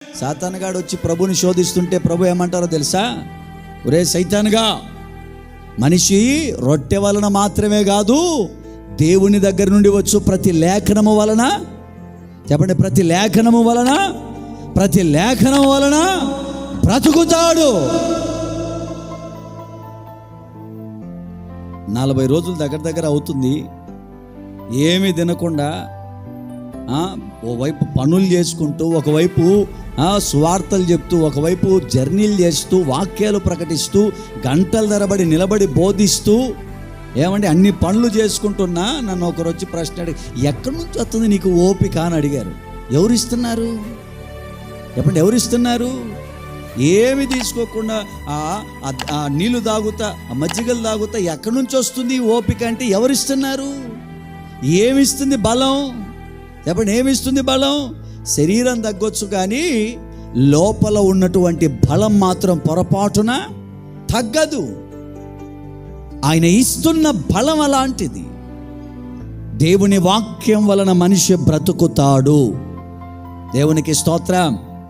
సాతానుగాడు వచ్చి ప్రభుని శోధిస్తుంటే ప్రభు ఏమంటారో తెలుసా? ఒరే సైతానుగా, మనిషి రొట్టె వలన మాత్రమే కాదు, దేవుని దగ్గర నుండి వచ్చు ప్రతి లేఖనము వలన, చెప్పండి, ప్రతి లేఖనము వలన బ్రతుకుతాడు. 40 రోజులు దగ్గర అవుతుంది, ఏమీ తినకుండా ఓవైపు పనులు చేసుకుంటూ, ఒకవైపు సువార్తలు చెప్తూ, ఒకవైపు జర్నీలు చేస్తూ, వాక్యాలు ప్రకటిస్తూ, గంటల తరబడి నిలబడి బోధిస్తూ, ఏమంటే అన్ని పనులు చేసుకుంటున్నా నన్ను ఒకరు వచ్చి ప్రశ్న అడిగి, ఎక్కడి నుంచి వస్తుంది నీకు ఓపిక అని అడిగారు. ఎవరిస్తున్నారు చెప్పండి? ఎవరిస్తున్నారు? ఏమి తీసుకోకుండా నీళ్లు తాగుతా, మజ్జిగలు తాగుతా ఎక్కడి నుంచి వస్తుంది ఓపిక అంటే ఎవరిస్తున్నారు? ఏమిస్తుంది బలం? చెప్పండి, ఏమిస్తుంది బలం? శరీరం తగ్గొచ్చు కానీ లోపల ఉన్నటువంటి బలం మాత్రం పొరపాటున తగ్గదు. ఆయన ఇస్తున్న బలం అలాంటిది. దేవుని వాక్యం వలన మనిషి బ్రతుకుతాడు. దేవునికి స్తోత్రం.